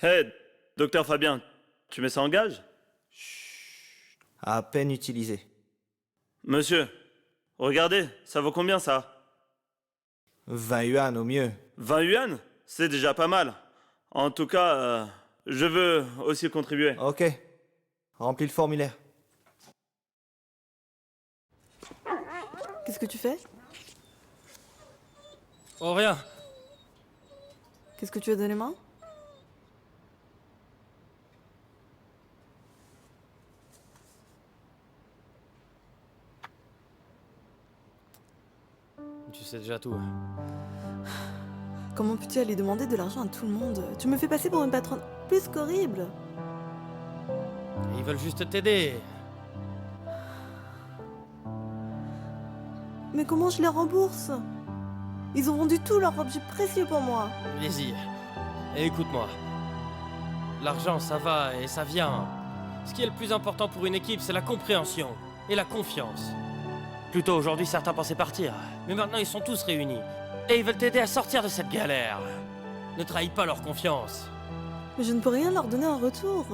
Hey, docteur Fabien, tu mets ça en gage? À peine utilisé. Monsieur, regardez, ça vaut combien ça? 20 yuan au mieux. 20 yuan? C'est déjà pas mal. En tout cas, je veux aussi contribuer. Ok. Remplis le formulaire. Qu'est-ce que tu fais? Oh, rien. Qu'est-ce que tu as dans les mains? Tu sais déjà tout. Comment peux-tu aller demander de l'argent à tout le monde? Tu me fais passer pour une patronne plus qu'horrible. Ils veulent juste t'aider. Mais comment je les rembourse? Ils ont vendu tous leurs objets précieux pour moi. Vas-y. Et écoute-moi. L'argent, ça va et ça vient. Ce qui est le plus important pour une équipe, c'est la compréhension et la confiance. Plutôt aujourd'hui, certains pensaient partir. Mais maintenant, ils sont tous réunis. Et ils veulent t'aider à sortir de cette galère. Ne trahis pas leur confiance. Mais je ne peux rien leur donner en retour.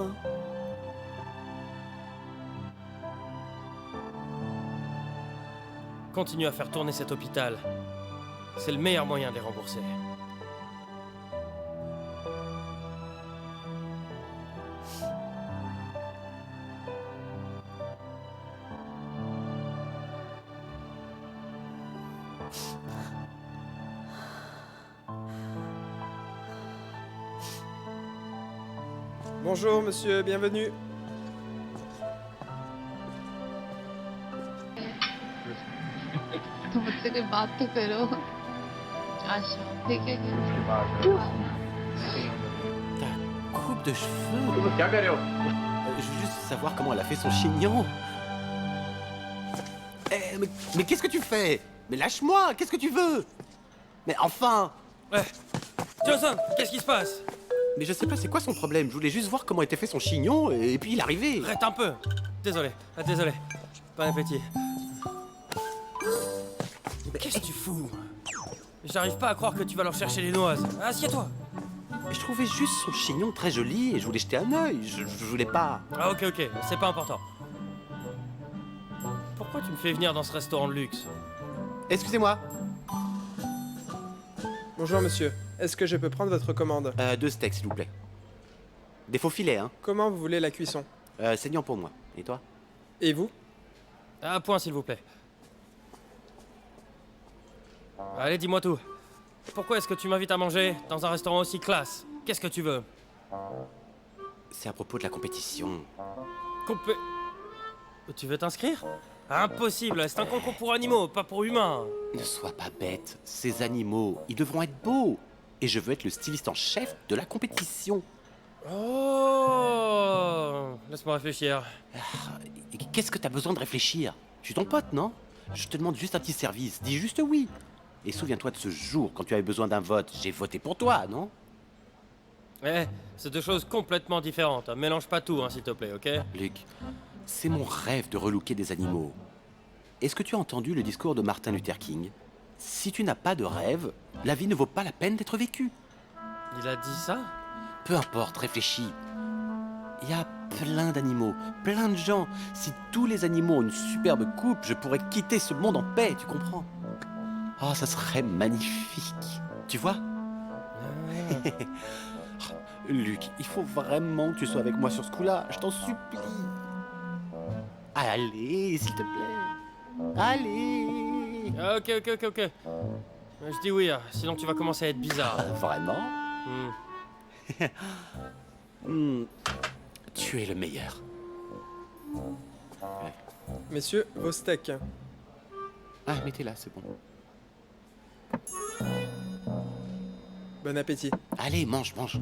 Continue à faire tourner cet hôpital. C'est le meilleur moyen de les rembourser. Bonjour monsieur, bienvenue. मुझसे बात तो करो अच्छा ठीक है Ta coupe de cheveux. Je veux juste savoir comment elle a fait son chignon. Mais qu'est-ce que tu fais? Mais lâche-moi, qu'est-ce que tu veux? Mais enfin. Ouais. Johnson, qu'est-ce qui se passe? Mais je sais pas, c'est quoi son problème? Je voulais juste voir comment était fait son chignon et puis il est arrivé. Arrête un peu. Désolé, désolé. Bon appétit. Qu'est-ce que tu fous? J'arrive pas à croire que tu vas leur chercher les noises. Assieds-toi. Je trouvais juste son chignon très joli et je voulais jeter un œil. Je voulais pas. Ah ok, c'est pas important. Pourquoi tu me fais venir dans ce restaurant de luxe? Excusez-moi. Bonjour monsieur, est-ce que je peux prendre votre commande? 2 steaks, s'il vous plaît. Des faux filets, hein. Comment vous voulez la cuisson? Saignant pour moi. Et toi? Et vous? Un point s'il vous plaît. Allez, dis-moi tout. Pourquoi est-ce que tu m'invites à manger dans un restaurant aussi classe? Qu'est-ce que tu veux? C'est à propos de la compétition. Compé... Tu veux t'inscrire? Impossible, c'est un concours pour animaux, pas pour humains. Ne sois pas bête. Ces animaux, ils devront être beaux. Et je veux être le styliste en chef de la compétition. Oh, laisse-moi réfléchir. Et qu'est-ce que t'as besoin de réfléchir? Je suis ton pote, non? Je te demande juste un petit service. Dis juste oui. Et souviens-toi de ce jour, quand tu avais besoin d'un vote. J'ai voté pour toi, non? Eh, c'est deux choses complètement différentes. Mélange pas tout, hein, s'il te plaît, ok? Luc, c'est mon rêve de relooker des animaux. Est-ce que tu as entendu le discours de Martin Luther King? Si tu n'as pas de rêve, la vie ne vaut pas la peine d'être vécue. Il a dit ça? Peu importe, réfléchis. Il y a plein d'animaux, plein de gens. Si tous les animaux ont une superbe coupe, je pourrais quitter ce monde en paix, tu comprends? Oh, ça serait magnifique. Tu vois? Luc, il faut vraiment que tu sois avec moi sur ce coup-là. Je t'en supplie. Allez, s'il te plaît. Allez. Ok. Je dis oui, sinon tu vas commencer à être bizarre. Vraiment? Hmm. Tu es le meilleur. Messieurs, vos steaks. Ah, mettez-la, c'est bon. Bon appétit. Allez, mange. Mange.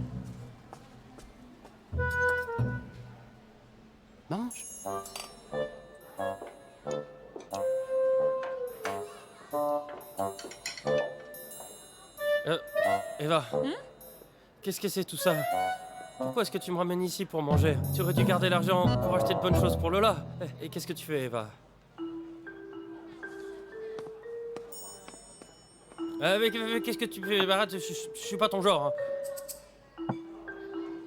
Eva, qu'est-ce que c'est tout ça? Pourquoi est-ce que tu me ramènes ici pour manger? Tu aurais dû garder l'argent pour acheter de bonnes choses pour Lola. Et qu'est-ce que tu fais, Eva? Mais qu'est-ce que tu fais? Arrête, je suis pas ton genre.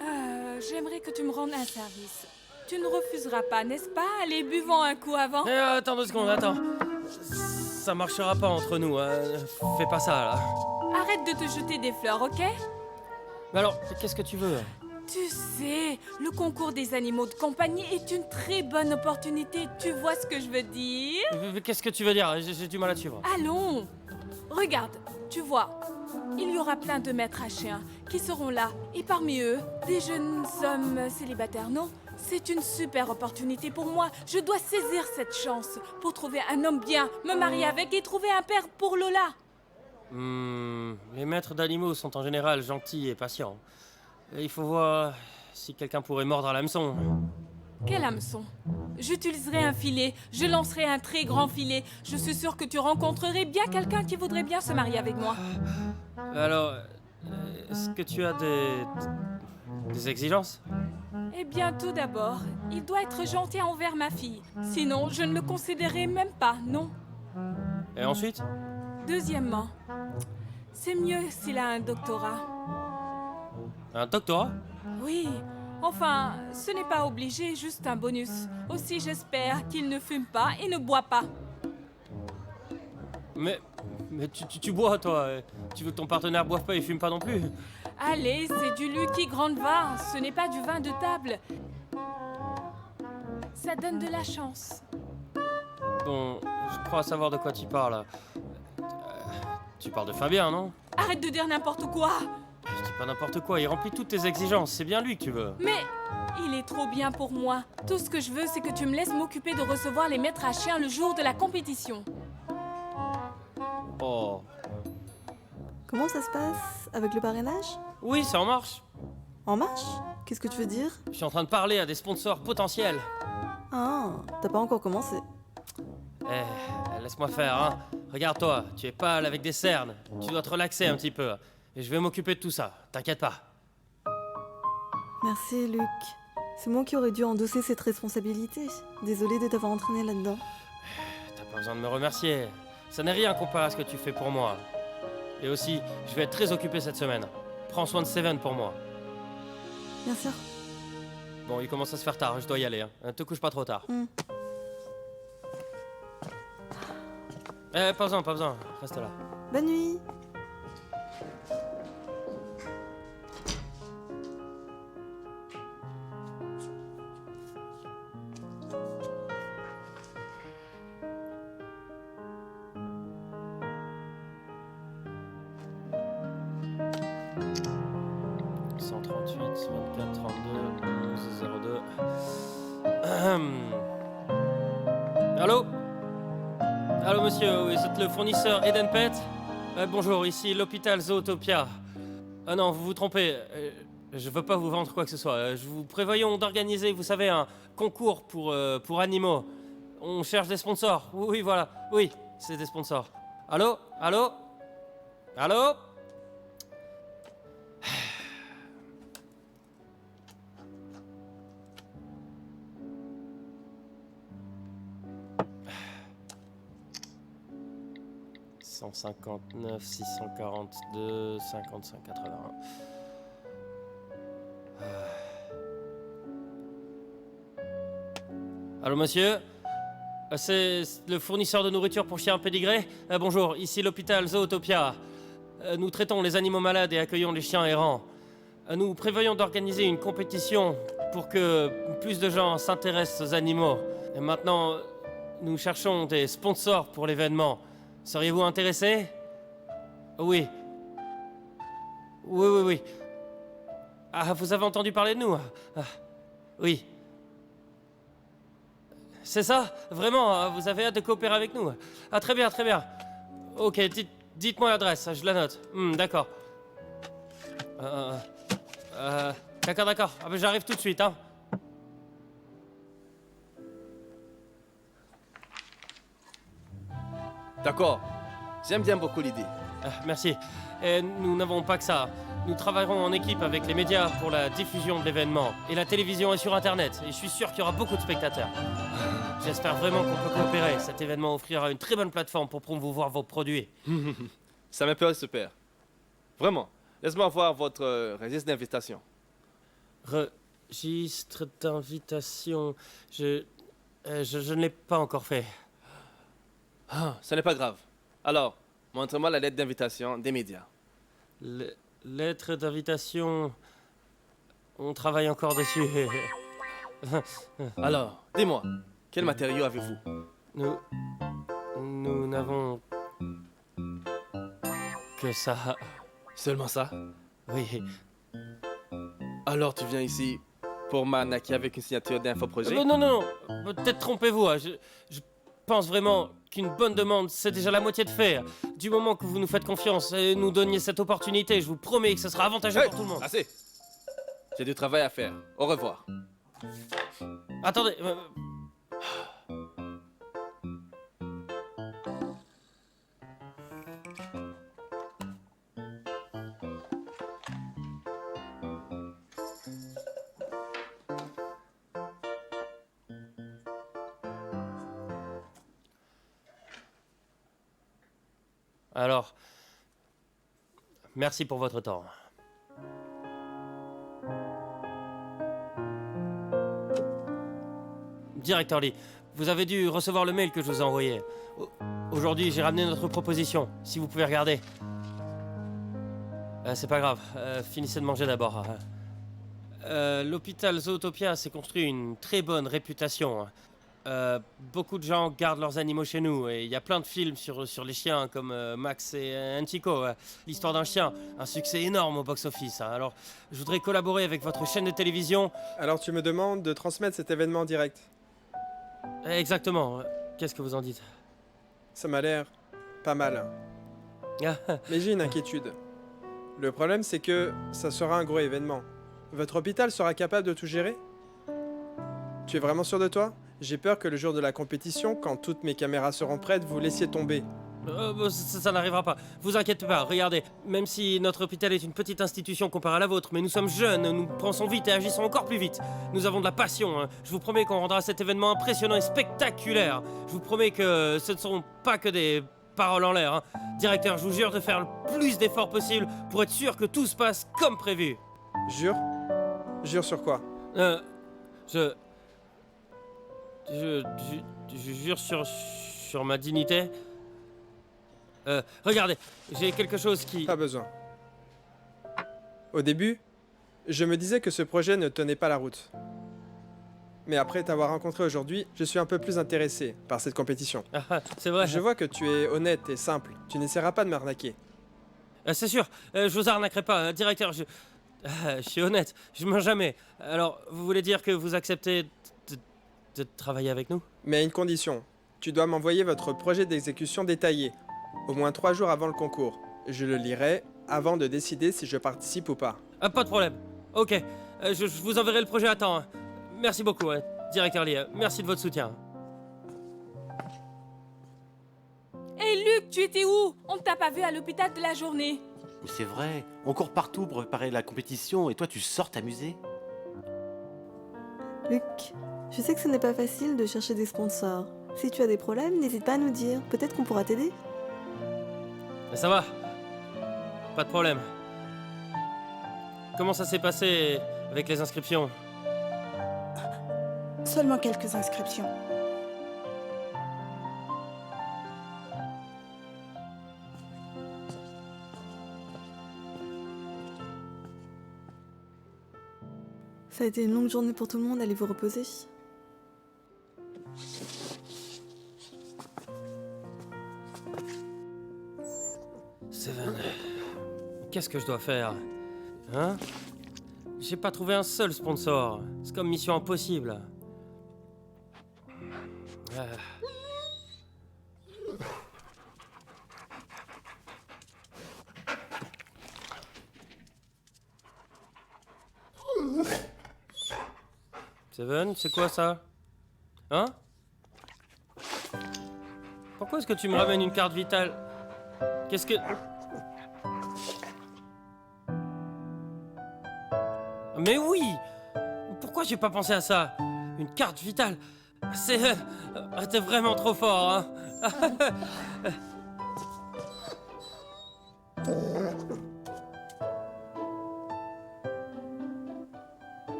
Hein. J'aimerais que tu me rendes un service. Tu ne refuseras pas, n'est-ce pas? Allez, buvons un coup avant. Attends 2 secondes, attends. Ça marchera pas entre nous, hein. Fais pas ça, là. Arrête de te jeter des fleurs, ok? Mais alors, qu'est-ce que tu veux? Tu sais, le concours des animaux de compagnie est une très bonne opportunité. Tu vois ce que je veux dire? Qu'est-ce que tu veux dire? J'ai du mal à te suivre. Allons, regarde, tu vois, il y aura plein de maîtres à chiens qui seront là. Et parmi eux, des jeunes hommes célibataires, non? C'est une super opportunité pour moi. Je dois saisir cette chance pour trouver un homme bien, me marier avec et trouver un père pour Lola. Les maîtres d'animaux sont en général gentils et patients. Il faut voir si quelqu'un pourrait mordre à l'hameçon. Quel hameçon? J'utiliserai un filet, je lancerai un très grand filet. Je suis sûre que tu rencontrerais bien quelqu'un qui voudrait bien se marier avec moi. Alors, est-ce que tu as des exigences? Eh bien, tout d'abord, il doit être gentil envers ma fille. Sinon, je ne le considérerai même pas, non. Et ensuite? Deuxièmement, c'est mieux s'il a un doctorat. Un doctorat? Oui, enfin, ce n'est pas obligé, juste un bonus. Aussi, j'espère qu'il ne fume pas et ne boit pas. Mais tu bois, toi. Tu veux que ton partenaire boive pas et fume pas non plus? Allez, c'est du Lucky Grandva, ce n'est pas du vin de table. Ça donne de la chance. Bon, je crois savoir de quoi tu parles. Tu parles de Fabien, non? Arrête de dire n'importe quoi. Je dis pas n'importe quoi, il remplit toutes tes exigences, c'est bien lui que tu veux. Mais il est trop bien pour moi. Tout ce que je veux, c'est que tu me laisses m'occuper de recevoir les maîtres à chiens le jour de la compétition. Oh. Comment ça se passe avec le parrainage? Oui, ça en marche. En marche? Qu'est-ce que tu veux dire? Je suis en train de parler à des sponsors potentiels. Ah, t'as pas encore commencé. Laisse-moi faire, hein. Regarde-toi, tu es pâle avec des cernes. Tu dois te relaxer un petit peu. Et je vais m'occuper de tout ça, t'inquiète pas. Merci, Luc. C'est moi qui aurais dû endosser cette responsabilité. Désolée de t'avoir entraîné là-dedans. T'as pas besoin de me remercier. Ça n'est rien comparé à ce que tu fais pour moi. Et aussi, je vais être très occupé cette semaine. Prends soin de Seven pour moi. Bien sûr. Bon, il commence à se faire tard, je dois y aller. Hein. Te couche pas trop tard. Pas besoin, reste là. Bonne nuit. Allô? Allô monsieur, vous êtes le fournisseur Eden Pet? Bonjour, ici l'hôpital Zootopia. Ah non, vous vous trompez. Je veux pas vous vendre quoi que ce soit. Nous prévoyons d'organiser, vous savez, un concours pour animaux. On cherche des sponsors. Oui, voilà. Oui, c'est des sponsors. Allô? Allô? Allô? « 159, 642, 55, 81. Allô, monsieur? C'est le fournisseur de nourriture pour chiens pédigrés? Bonjour, ici l'hôpital Zootopia. Nous traitons les animaux malades et accueillons les chiens errants. Nous prévoyons d'organiser une compétition pour que plus de gens s'intéressent aux animaux. Et maintenant, nous cherchons des sponsors pour l'événement. Seriez-vous intéressé? Oui. Oui. Ah, vous avez entendu parler de nous? Oui. C'est ça? Vraiment, vous avez hâte de coopérer avec nous? Ah, très bien. Ok, dites-moi l'adresse, je la note. D'accord. D'accord. Ah, ben, j'arrive tout de suite, hein. D'accord. J'aime bien beaucoup l'idée. Merci. Et nous n'avons pas que ça. Nous travaillerons en équipe avec les médias pour la diffusion de l'événement. Et la télévision est sur Internet. Et je suis sûr qu'il y aura beaucoup de spectateurs. J'espère vraiment qu'on peut coopérer. Cet événement offrira une très bonne plateforme pour promouvoir vos produits. Ça me paraît super. Vraiment. Laisse-moi voir votre registre d'invitation. Registre d'invitation. Je ne l'ai pas encore fait. Ah, ce n'est pas grave. Alors, montre-moi la lettre d'invitation des médias. Lettre d'invitation. On travaille encore dessus. Alors, dis-moi, quel matériau avez-vous? Nous n'avons que ça. Seulement ça? Oui. Alors tu viens ici pour m'arnaquer avec une signature d'infoprojet? Non. Peut-être trompez-vous. Hein. Je pense vraiment qu'une bonne demande, c'est déjà la moitié de faire. Du moment que vous nous faites confiance et nous donniez cette opportunité, je vous promets que ce sera avantageux Hey, pour tout le monde. Assez! J'ai du travail à faire. Au revoir. Attendez. Alors, merci pour votre temps. Directeur Lee, vous avez dû recevoir le mail que je vous ai envoyé. Aujourd'hui, j'ai ramené notre proposition, si vous pouvez regarder. C'est pas grave, finissez de manger d'abord. L'hôpital Zootopia s'est construit une très bonne réputation. Beaucoup de gens gardent leurs animaux chez nous et il y a plein de films sur les chiens comme Max et Antico. L'histoire d'un chien, un succès énorme au box-office. Alors, je voudrais collaborer avec votre chaîne de télévision. Alors tu me demandes de transmettre cet événement en direct. Exactement. Qu'est-ce que vous en dites? Ça m'a l'air pas mal. Mais j'ai une inquiétude. Le problème, c'est que ça sera un gros événement. Votre hôpital sera capable de tout gérer? Tu es vraiment sûr de toi? J'ai peur que le jour de la compétition, quand toutes mes caméras seront prêtes, vous laissiez tomber. Ça n'arrivera pas. Vous inquiétez pas, regardez. Même si notre hôpital est une petite institution comparée à la vôtre, mais nous sommes jeunes, nous pensons vite et agissons encore plus vite. Nous avons de la passion. Hein. Je vous promets qu'on rendra cet événement impressionnant et spectaculaire. Je vous promets que ce ne seront pas que des paroles en l'air. Hein. Directeur, je vous jure de faire le plus d'efforts possible pour être sûr que tout se passe comme prévu. Jure? Jure sur quoi? Je jure sur ma dignité. Regardez, j'ai quelque chose qui... Pas besoin. Au début, je me disais que ce projet ne tenait pas la route. Mais après t'avoir rencontré aujourd'hui, je suis un peu plus intéressé par cette compétition. C'est vrai. Je vois que tu es honnête et simple. Tu n'essaieras pas de m'arnaquer. C'est sûr, je vous arnaquerai pas, directeur, je suis honnête, je mens jamais. Alors, vous voulez dire que vous acceptez de travailler avec nous? Mais à une condition. Tu dois m'envoyer votre projet d'exécution détaillé, au moins 3 jours avant le concours. Je le lirai avant de décider si je participe ou pas. Pas de problème. Ok, je vous enverrai le projet à temps. Hein. Merci beaucoup, directeur Lee. Merci de votre soutien. Hey Luc, tu étais où? On ne t'a pas vu à l'hôpital de la journée. Mais c'est vrai, on court partout pour préparer la compétition et toi tu sors t'amuser. Luc, je sais que ce n'est pas facile de chercher des sponsors. Si tu as des problèmes, n'hésite pas à nous dire. Peut-être qu'on pourra t'aider. Mais ça va. Pas de problème. Comment ça s'est passé avec les inscriptions? Seulement quelques inscriptions. Ça a été une longue journée pour tout le monde, allez vous reposer. Seven, qu'est-ce que je dois faire? Hein? J'ai pas trouvé un seul sponsor. C'est comme mission impossible. Seven, c'est quoi ça? Hein? Pourquoi est-ce que tu me ramènes une carte vitale? Qu'est-ce que... Mais oui! Pourquoi j'ai pas pensé à ça? Une carte vitale? C'est... T'es vraiment trop fort, hein?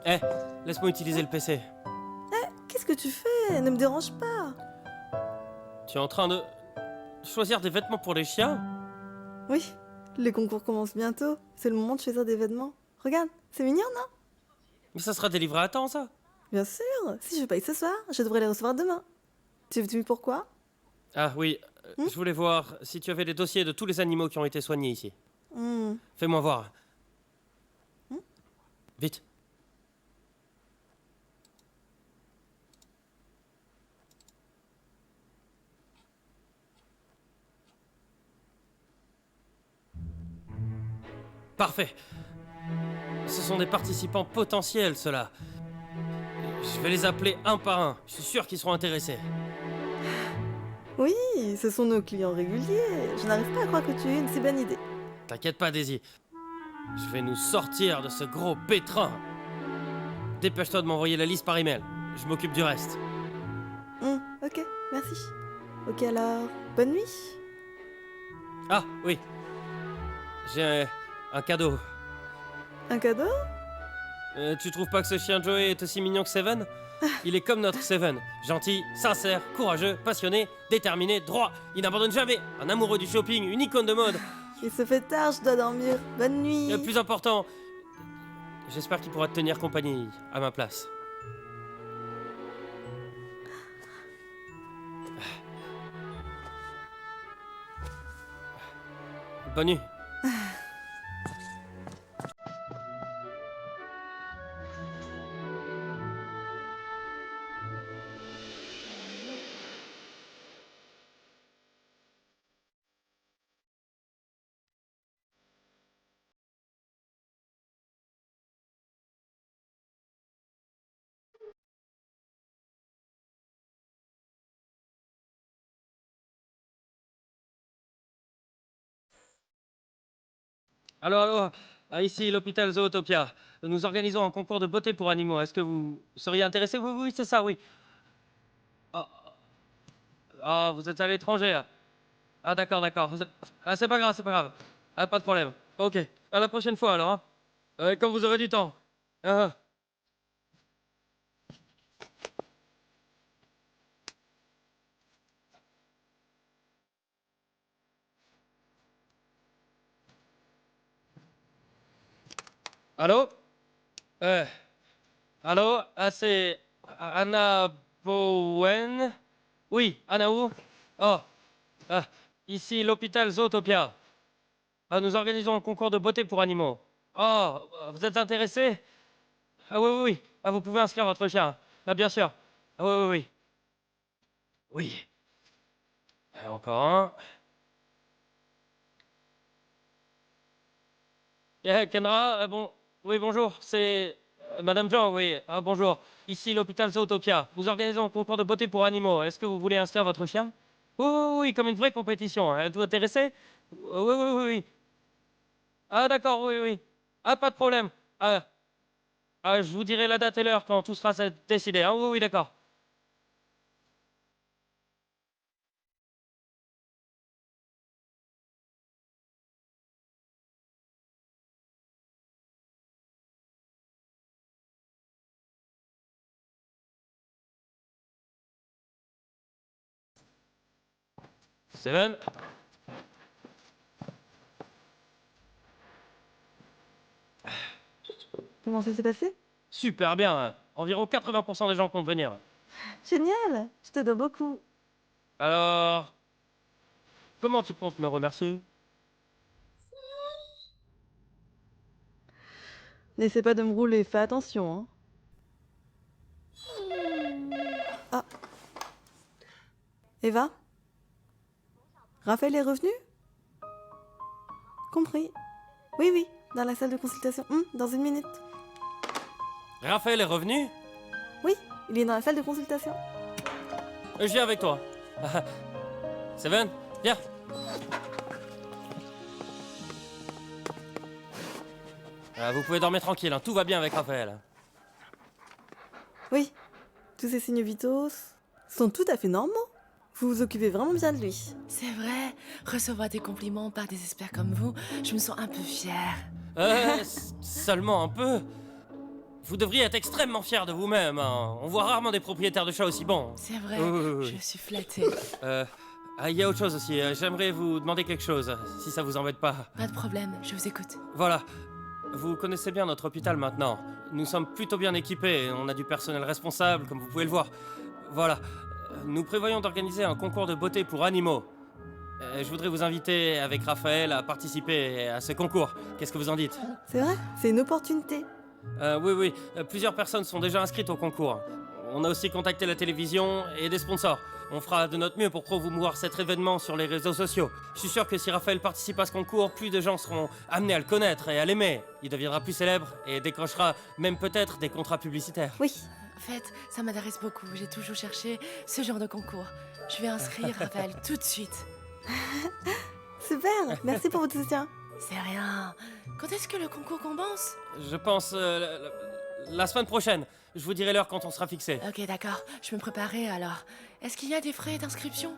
Eh, laisse-moi utiliser le PC. Qu'est-ce que tu fais? Ne me dérange pas. Tu es en train de choisir des vêtements pour les chiens? Oui, les concours commencent bientôt. C'est le moment de choisir des vêtements. Regarde, c'est mignon, non? Mais ça sera délivré à temps, ça? Bien sûr. Si je paye ce soir, je devrais les recevoir demain. Tu es venu pourquoi? Ah oui, je voulais voir si tu avais les dossiers de tous les animaux qui ont été soignés ici. Fais-moi voir. Vite. Parfait. Ce sont des participants potentiels, ceux-là. Je vais les appeler un par un. Je suis sûr qu'ils seront intéressés. Oui, ce sont nos clients réguliers. Je n'arrive pas à croire que tu aies une si bonne idée. T'inquiète pas, Daisy. Je vais nous sortir de ce gros pétrin. Dépêche-toi de m'envoyer la liste par email. Je m'occupe du reste. Ok, merci. Ok alors, bonne nuit. Ah, oui. J'ai un cadeau. Un cadeau? Tu trouves pas que ce chien Joey est aussi mignon que Seven? Il est comme notre Seven. Gentil, sincère, courageux, passionné, déterminé, droit. Il n'abandonne jamais. Un amoureux du shopping, une icône de mode. Il se fait tard, je dois dormir. Bonne nuit. Le plus important, j'espère qu'il pourra te tenir compagnie à ma place. Bonne nuit. Allô, allô, ici l'hôpital Zootopia. Nous organisons un concours de beauté pour animaux. Est-ce que vous seriez intéressé? Oui, oui, c'est ça, oui. Ah, vous êtes à l'étranger. Ah, d'accord, d'accord. Ah, c'est pas grave, c'est pas grave. Ah, pas de problème. Ok, à la prochaine fois alors. Quand vous aurez du temps. Ah. Allô? Allô? Ah, c'est Anna Bowen? Oui, Anna où? Oh, ici l'hôpital Zootopia. Nous organisons un concours de beauté pour animaux. Oh, vous êtes intéressé? Ah oui, oui, oui. Ah, vous pouvez inscrire votre chien. Ah, bien sûr. Ah oui, oui, oui. Oui. Encore un. Kendra, bon, oui, bonjour, c'est Madame Jean, oui, bonjour. Ici l'hôpital Zootopia. Vous organisez un concours de beauté pour animaux. Est-ce que vous voulez inscrire votre chien? Oui, oui, oui, comme une vraie compétition. Êtes-vous intéressé? Oui, oui, oui, oui. Ah, d'accord, oui, oui. Ah, pas de problème. Je vous dirai la date et l'heure quand tout sera décidé. Ah, oui, oui, d'accord. Seven. Comment ça s'est passé? Super bien. Environ 80% des gens comptent venir. Génial, je te dois beaucoup. Alors, comment tu comptes me remercier? N'essaie pas de me rouler, fais attention, hein. Ah. Eva? Raphaël est revenu? Compris. Oui, oui, dans la salle de consultation. Dans une minute. Raphaël est revenu? Oui, il est dans la salle de consultation. Je viens avec toi. Seven, viens. Vous pouvez dormir tranquille, hein. Tout va bien avec Raphaël. Oui, tous ces signes vitaux sont tout à fait normaux. Vous vous occupez vraiment bien de lui. C'est vrai, recevoir des compliments par des experts comme vous, je me sens un peu fière. Seulement un peu. Vous devriez être extrêmement fier de vous-même. Hein. On voit rarement des propriétaires de chats aussi bons. C'est vrai, Oui. je suis flattée. Il y a autre chose aussi. J'aimerais vous demander quelque chose, si ça vous embête pas. Pas de problème, je vous écoute. Voilà. Vous connaissez bien notre hôpital maintenant. Nous sommes plutôt bien équipés. On a du personnel responsable, comme vous pouvez le voir. Voilà. Nous prévoyons d'organiser un concours de beauté pour animaux. Je voudrais vous inviter avec Raphaël à participer à ce concours. Qu'est-ce que vous en dites? C'est vrai, c'est une opportunité. Oui. Plusieurs personnes sont déjà inscrites au concours. On a aussi contacté la télévision et des sponsors. On fera de notre mieux pour promouvoir cet événement sur les réseaux sociaux. Je suis sûr que si Raphaël participe à ce concours, plus de gens seront amenés à le connaître et à l'aimer. Il deviendra plus célèbre et décrochera même peut-être des contrats publicitaires. Oui. En fait, ça m'intéresse beaucoup. J'ai toujours cherché ce genre de concours. Je vais inscrire Raphaël tout de suite. Super, merci pour votre soutien. C'est rien. Quand est-ce que le concours commence? Je pense la semaine prochaine. Je vous dirai l'heure quand on sera fixé. Ok, d'accord. Je me préparais alors. Est-ce qu'il y a des frais d'inscription?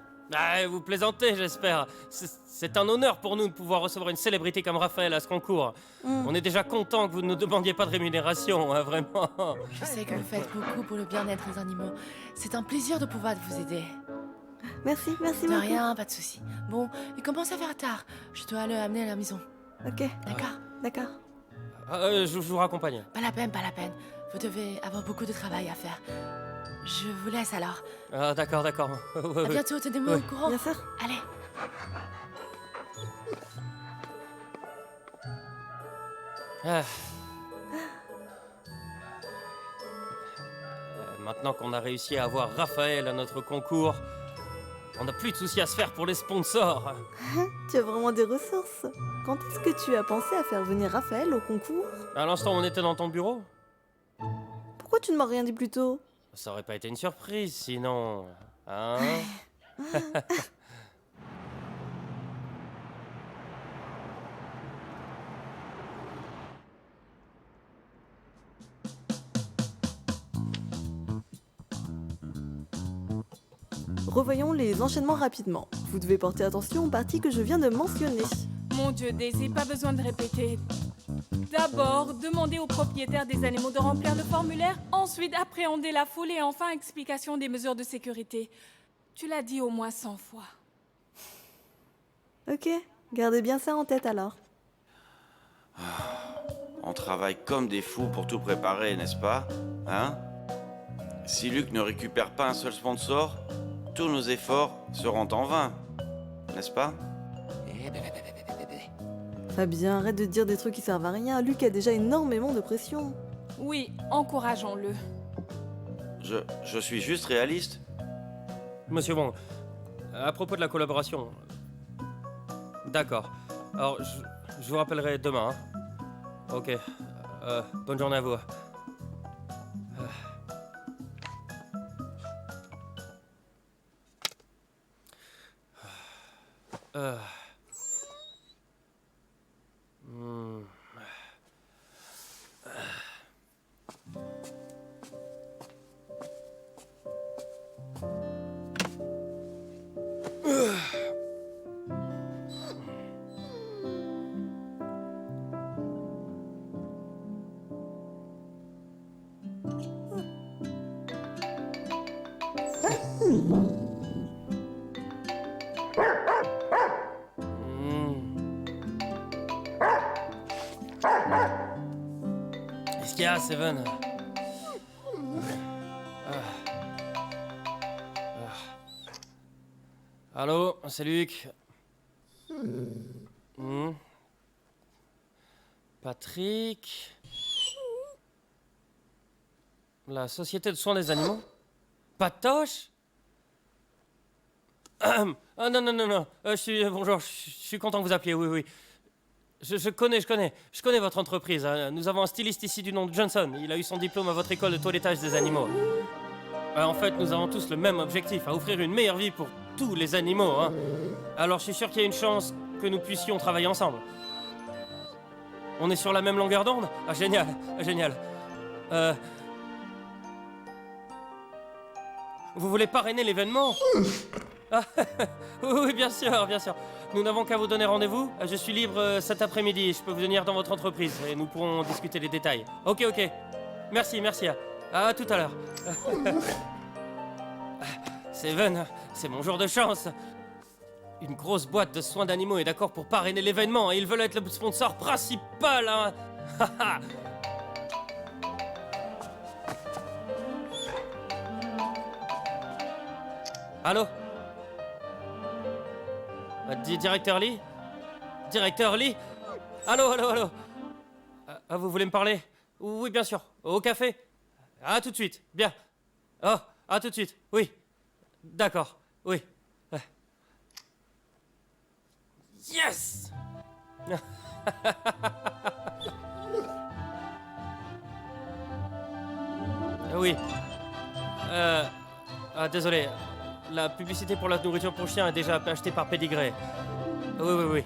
Vous plaisantez, j'espère. C'est un honneur pour nous de pouvoir recevoir une célébrité comme Raphaël à ce concours. On est déjà content que vous ne nous demandiez pas de rémunération, hein, vraiment. Je sais que vous faites beaucoup pour le bien-être des animaux. C'est un plaisir de pouvoir vous aider. Merci De beaucoup. rien, pas de souci. Bon, il commence à faire tard. Je dois le amener à la maison. Ok, d'accord. Je vous raccompagne. Pas la peine. Vous devez avoir beaucoup de travail à faire. Je vous laisse alors. D'accord. À bientôt, tenez-moi au courant. Bien sûr. Allez. Maintenant qu'on a réussi à avoir Raphaël à notre concours, on n'a plus de soucis à se faire pour les sponsors. Tu as vraiment des ressources. Quand est-ce que tu as pensé à faire venir Raphaël au concours? À l'instant où on était dans ton bureau, Pourquoi tu ne m'as rien dit plus tôt? ça aurait pas été une surprise sinon. Hein? Revoyons les enchaînements rapidement. Vous devez porter attention aux parties que je viens de mentionner. Mon Dieu, Daisy, pas besoin de répéter. D'abord, demander aux propriétaires des animaux de remplir le formulaire, ensuite appréhender la foule et enfin explication des mesures de sécurité. Tu l'as dit au moins 100 fois. Ok, gardez bien ça en tête alors. On travaille comme des fous pour tout préparer, n'est-ce pas? Hein? Si Luc ne récupère pas un seul sponsor, tous nos efforts seront en vain, n'est-ce pas? Fabien, arrête de dire des trucs qui servent à rien. Luc a déjà énormément de pression. Oui, encourageons-le. Je suis juste réaliste. Monsieur Wong, à propos de la collaboration. D'accord. Alors, je vous rappellerai demain. Hein. Ok. Bonne journée à vous. Qu'est-ce qu'il y a, Seven? Allô, c'est Luc. Patrick. La société de soins des animaux? Patoche? Ah non. Bonjour, je suis content que vous appeliez, oui. Je connais votre entreprise. Hein. Nous avons un styliste ici du nom de Johnson. Il a eu son diplôme à votre école de toilettage des animaux. En fait, nous avons tous le même objectif, à offrir une meilleure vie pour tous les animaux. Hein. Alors, je suis sûr qu'il y a une chance que nous puissions travailler ensemble. On est sur la même longueur d'onde? Ah, génial. Vous voulez parrainer l'événement? Oui, bien sûr. Nous n'avons qu'à vous donner rendez-vous. Je suis libre cet après-midi. Je peux venir dans votre entreprise et nous pourrons discuter les détails. Ok. Merci, merci. À tout à l'heure. Seven, c'est mon jour de chance. Une grosse boîte de soins d'animaux est d'accord pour parrainer l'événement et ils veulent être le sponsor principal, hein. Allô? Directeur Lee? Directeur Lee? Allô, allô, allô? Vous voulez me parler? Oui, bien sûr. Au café? À tout de suite. Bien. Oh, à tout de suite. Oui. D'accord. Oui. Yes! Oui. Désolé. La publicité pour la nourriture pour chien est déjà achetée par Pedigree. Oui, oui, oui.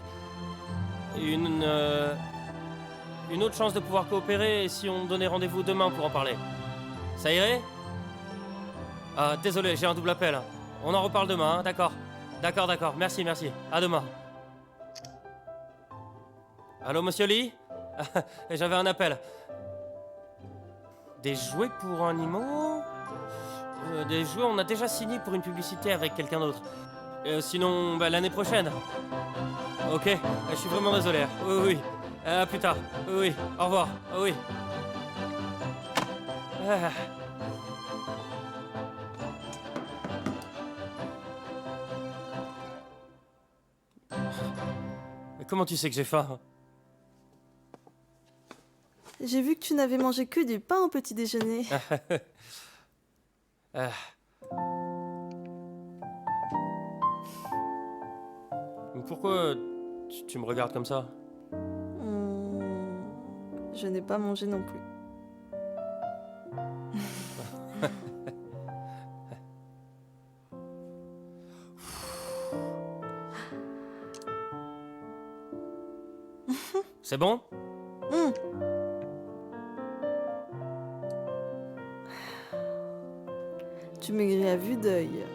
Une autre chance de pouvoir coopérer si on donnait rendez-vous demain pour en parler. Ça irait? Désolé, j'ai un double appel. On en reparle demain, hein, d'accord. D'accord, d'accord. Merci, merci. À demain. Allô, monsieur Lee? J'avais un appel. Des jouets pour animaux? Des jouets, on a déjà signé pour une publicité avec quelqu'un d'autre. Sinon, l'année prochaine. Ok, je suis vraiment désolé. Oui, oui. À plus tard. Oui, oui. Au revoir. Oui. Comment tu sais que j'ai faim? J'ai vu que tu n'avais mangé que du pain au petit déjeuner. Pourquoi tu me regardes comme ça? Je n'ai pas mangé non plus. C'est bon? Tu maigris à vue d'œil.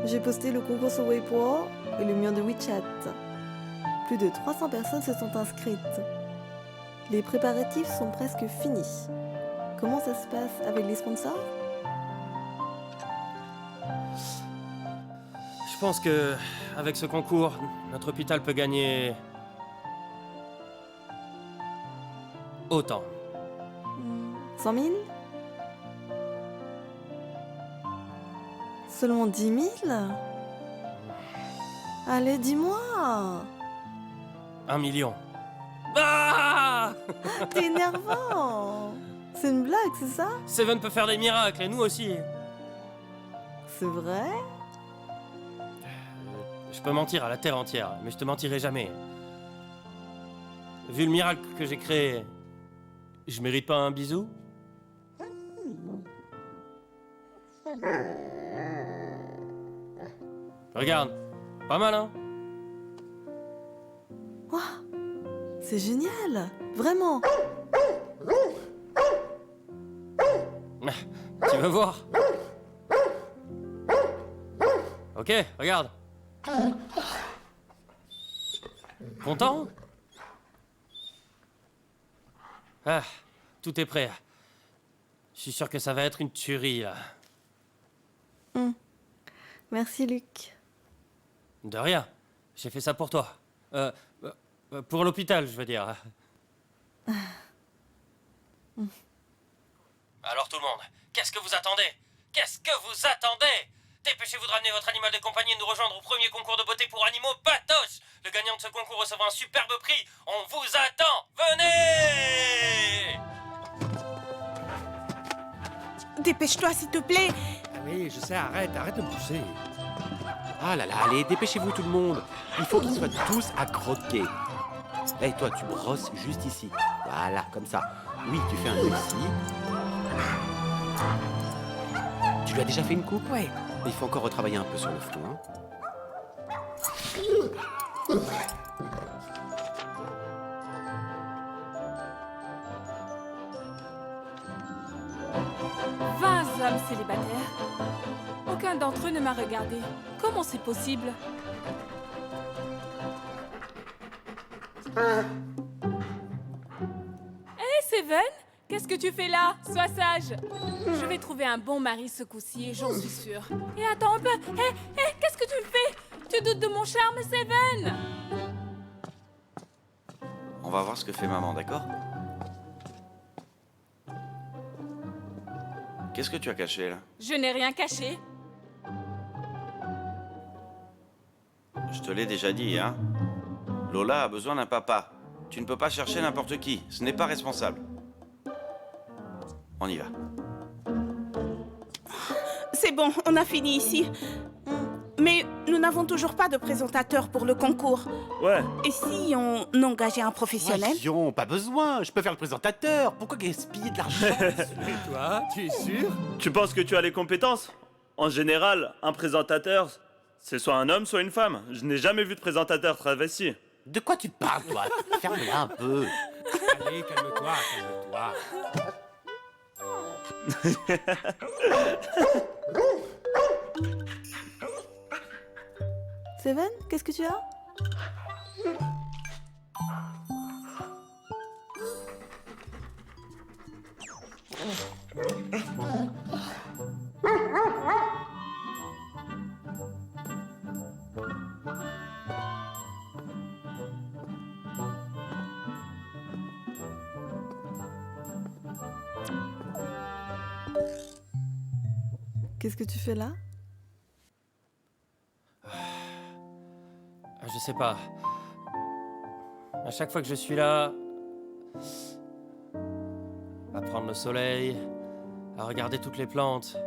J'ai posté le concours sur Weibo et le mien de WeChat. Plus de 300 personnes se sont inscrites. Les préparatifs sont presque finis. Comment ça se passe avec les sponsors? Je pense que, avec ce concours, notre hôpital peut gagner... autant. 100 000? Seulement 10 000? Allez, dis-moi! 1 million. Ah! T'es énervant! C'est une blague, c'est ça? Seven peut faire des miracles, et nous aussi. C'est vrai? Je peux mentir à la terre entière, mais je te mentirai jamais. Vu le miracle que j'ai créé, je mérite pas un bisou? Regarde, pas mal, hein? Wow, c'est génial! Vraiment! Tu veux voir? Ok, regarde. Content? Ah, tout est prêt. Je suis sûr que ça va être une tuerie, là. Merci, Luc. De rien. J'ai fait ça pour toi. Pour l'hôpital, je veux dire. Alors tout le monde, qu'est-ce que vous attendez? Qu'est-ce que vous attendez? Dépêchez-vous de ramener votre animal de compagnie et de nous rejoindre au premier concours de beauté pour animaux Patos. Le gagnant de ce concours recevra un superbe prix. On vous attend. Venez! Dépêche-toi, s'il te plaît. Oui, je sais, arrête de me pousser. Ah là là, allez, dépêchez-vous tout le monde. Il faut qu'ils soient tous à croquer. Hey, toi, tu brosses juste ici. Voilà, comme ça. Oui, tu fais un nœud ici. Tu lui as déjà fait une coupe? Ouais. Il faut encore retravailler un peu sur le front. Hein. Hommes célibataires. Aucun d'entre eux ne m'a regardé. Comment c'est possible? Hé, Seven, qu'est-ce que tu fais là? Sois sage. Je vais trouver un bon mari ce coup-ci, j'en suis sûre. Et attends un peu. Hé, qu'est-ce que tu fais? Tu doutes de mon charme, Seven? On va voir ce que fait maman, d'accord? Qu'est-ce que tu as caché, là? Je n'ai rien caché. Je te l'ai déjà dit, hein? Lola a besoin d'un papa. Tu ne peux pas chercher n'importe qui. Ce n'est pas responsable. On y va. C'est bon, on a fini ici. Mais nous n'avons toujours pas de présentateur pour le concours. Ouais. Et si on engageait un professionnel? Voyons, pas besoin, je peux faire le présentateur. Pourquoi gaspiller de l'argent? Et toi, tu es sûr? Tu penses que tu as les compétences? En général, un présentateur, c'est soit un homme, soit une femme. Je n'ai jamais vu de présentateur travesti. De quoi tu parles, toi? Ferme-la un peu. Allez, calme-toi, calme-toi. Seven, qu'est-ce que tu as? Qu'est-ce que tu fais là? Je sais pas. À chaque fois que je suis là, à prendre le soleil, à regarder toutes les plantes,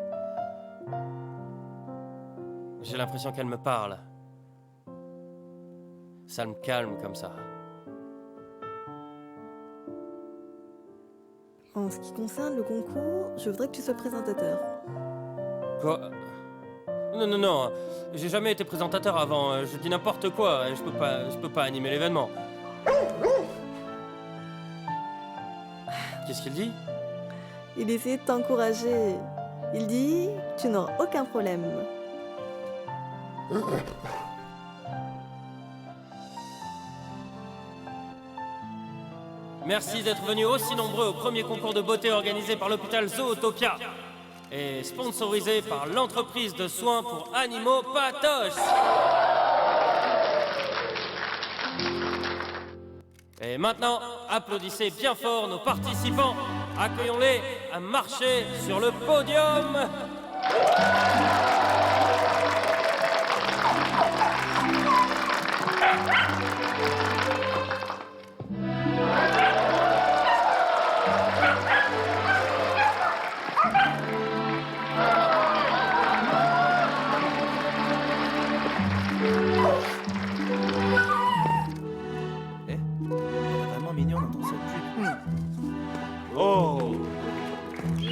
j'ai l'impression qu'elles me parlent. Ça me calme comme ça. En ce qui concerne le concours, je voudrais que tu sois présentateur. Quoi? Non, j'ai jamais été présentateur avant, je dis n'importe quoi, et je peux pas animer l'événement. Qu'est-ce qu'il dit? Il essaie de t'encourager. Il dit, tu n'auras aucun problème. Merci d'être venus aussi nombreux au premier concours de beauté organisé par l'hôpital Zootopia et sponsorisé par l'entreprise de soins pour animaux Patoche. Et maintenant, applaudissez bien fort nos participants. Accueillons-les à marcher sur le podium.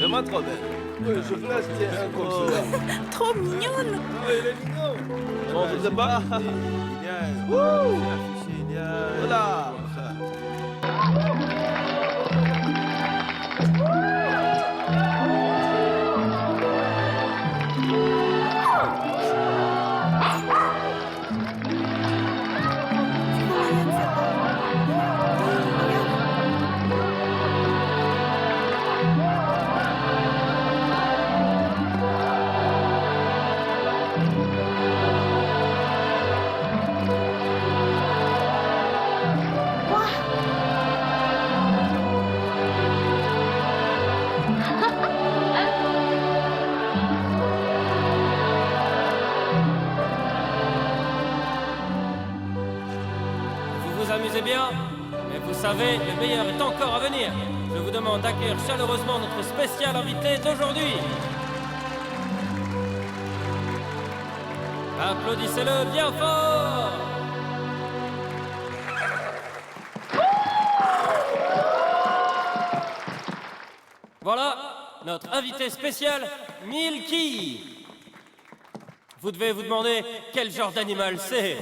Vraiment trop belle. Oui, je place, tiens, un comme cela. Trop mignonne. Oui, il est mignon. On ne faisait pas. Voilà. Amusez bien, mais vous savez, le meilleur est encore à venir. Je vous demande d'accueillir chaleureusement notre spécial invité d'aujourd'hui. Applaudissez-le bien fort. Voilà, notre invité spécial, Milky. Vous devez vous demander quel genre d'animal c'est.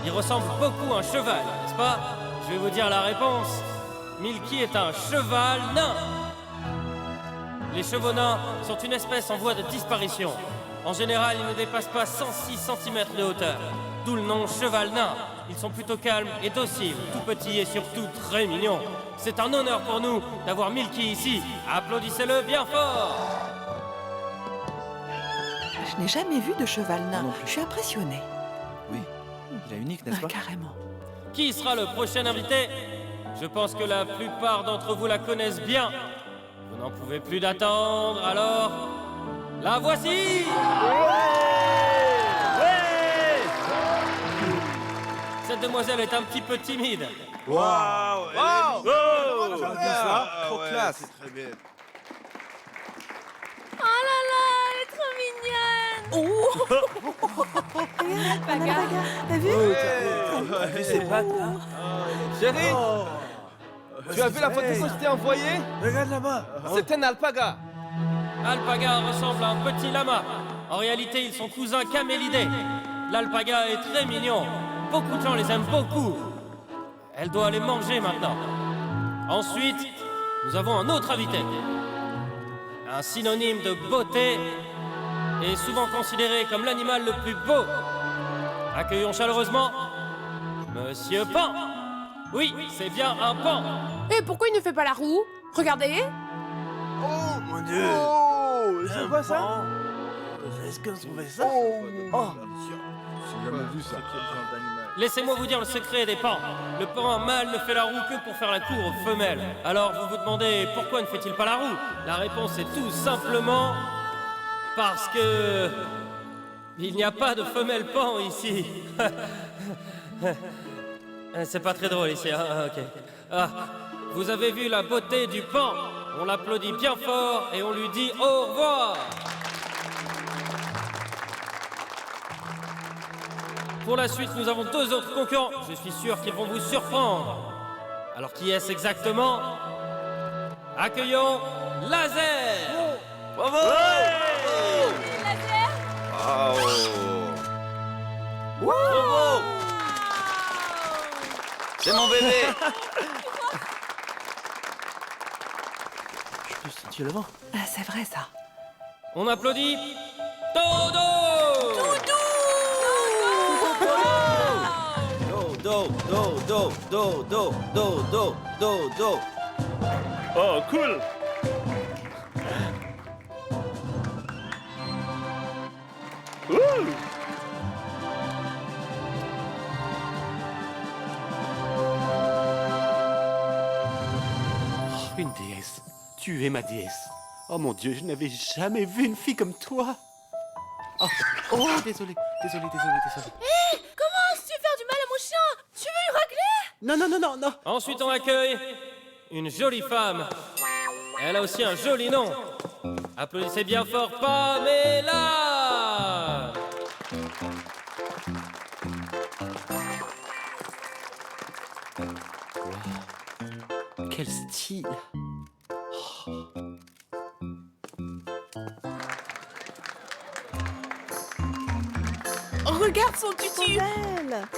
Il ressemble beaucoup à un cheval, n'est-ce pas? Je vais vous dire la réponse. Milky est un cheval nain. Les chevaux nains sont une espèce en voie de disparition. En général, ils ne dépassent pas 106 cm de hauteur, d'où le nom cheval nain. Ils sont plutôt calmes et dociles, tout petits et surtout très mignons. C'est un honneur pour nous d'avoir Milky ici. Applaudissez-le bien fort. Je n'ai jamais vu de cheval nain. Je suis impressionnée. Oui, il est unique, n'est-ce pas? Carrément. Qui sera le prochain invité? Je pense que la plupart d'entre vous la connaissent bien. Vous n'en pouvez plus d'attendre, alors... La voici! Cette demoiselle est un petit peu timide. Waouh! Trop classe! Oh là là, elle est trop mignonne. Alpaga, t'as vu? T'as vu ses pattes là? Chérie, tu as vu la photo que je t'ai envoyée? Regarde là-bas! C'est un alpaga. Alpaga ressemble à un petit lama. En réalité, ils sont cousins camélidés. L'alpaga est très mignon. Beaucoup de gens les aiment beaucoup. Elle doit aller manger maintenant. Ensuite, nous avons un autre invité. Un synonyme de beauté et souvent considéré comme l'animal le plus beau. Accueillons chaleureusement Monsieur Pan. Oui, c'est bien un pan. Et pourquoi il ne fait pas la roue? Regardez. Oh mon Dieu! C'est quoi ça? Est-ce qu'on trouvait ça? Oh! J'ai jamais vu ça. Laissez-moi vous dire le secret des pans. Le pan mâle ne fait la roue que pour faire la cour aux femelles. Alors vous vous demandez pourquoi ne fait-il pas la roue? La réponse est tout simplement parce que il n'y a pas de femelle pan ici. C'est pas très drôle ici, hein? Ok. Ah, vous avez vu la beauté du pan? On l'applaudit bien fort et on lui dit au revoir. Pour la suite, nous avons deux autres concurrents. Je suis sûr qu'ils vont vous surprendre. Alors, qui est-ce exactement? Accueillons Laser. Bravo! Laser. Bravo! C'est mon bébé! Tu le vent? Ah, c'est vrai ça. On applaudit Dodo. Do. Oh, cool! Ouh! Une déesse. Tu es ma déesse. Oh mon Dieu, je n'avais jamais vu une fille comme toi. Oh, désolé. Comment oses-tu faire du mal à mon chien? Tu veux lui racler? Non. Ensuite, on accueille une jolie femme. Elle a aussi un joli nom. Applaudissez bien fort Pamela. Quel style. Oh, regarde son tutu. Belle.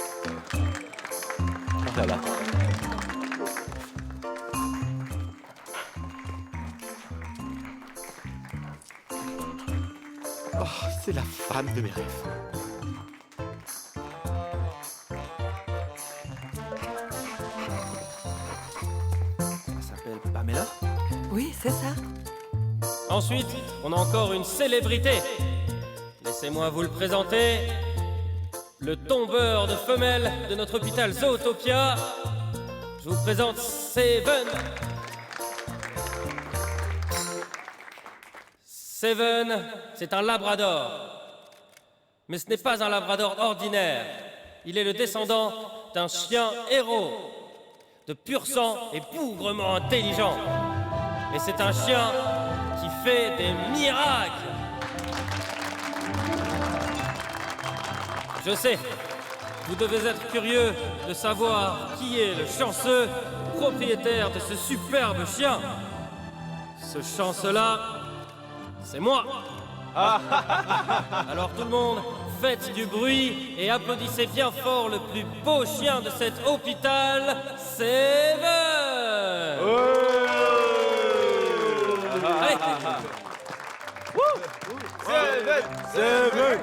Oh là là. Oh, c'est la femme de mes rêves. Ça s'appelle Pamela? Oui, c'est ça. Ensuite, on a encore une célébrité. Laissez-moi vous le présenter. Le tombeur de femelles de notre hôpital Zootopia. Je vous présente Seven. Seven, c'est un labrador. Mais ce n'est pas un labrador ordinaire. Il est le descendant d'un chien héros, de pur sang et bougrement intelligent. Et c'est un chien qui fait des miracles. Je sais, vous devez être curieux de savoir qui est le chanceux propriétaire de ce superbe chien. Ce chanceux-là, c'est moi. Alors tout le monde, faites du bruit et applaudissez bien fort le plus beau chien de cet hôpital, Seven. Allez. Seven!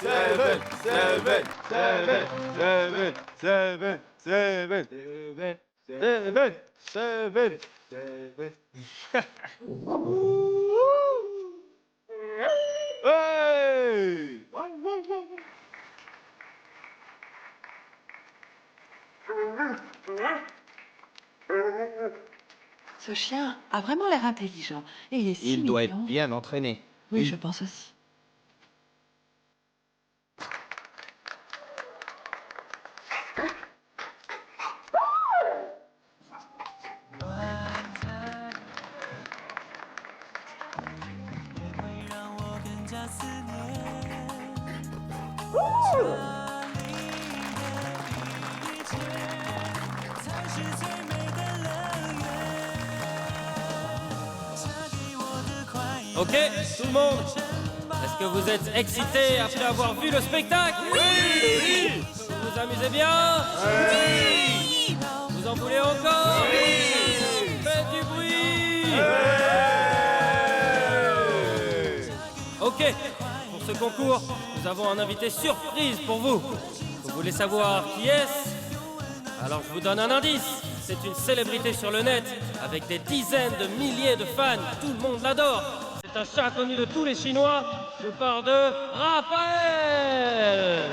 Seven, seven, seven, seven, seven, seven, seven, seven, seven, seven. Hey! Ce chien a vraiment l'air intelligent. Et il est si Il doit être mignon. bien entraîné. Oui, je pense aussi. Ok, tout le monde. Est-ce que vous êtes excités après avoir vu le spectacle? Oui. Vous vous amusez bien? Oui. Vous en voulez encore? Oui. Faites du bruit. Ok, pour ce concours, nous avons un invité surprise pour vous. Vous voulez savoir qui est-ce? Alors je vous donne un indice. C'est une célébrité sur le net, avec des dizaines de milliers de fans. Tout le monde l'adore. C'est un chat connu de tous les Chinois. Je parle de Raphaël.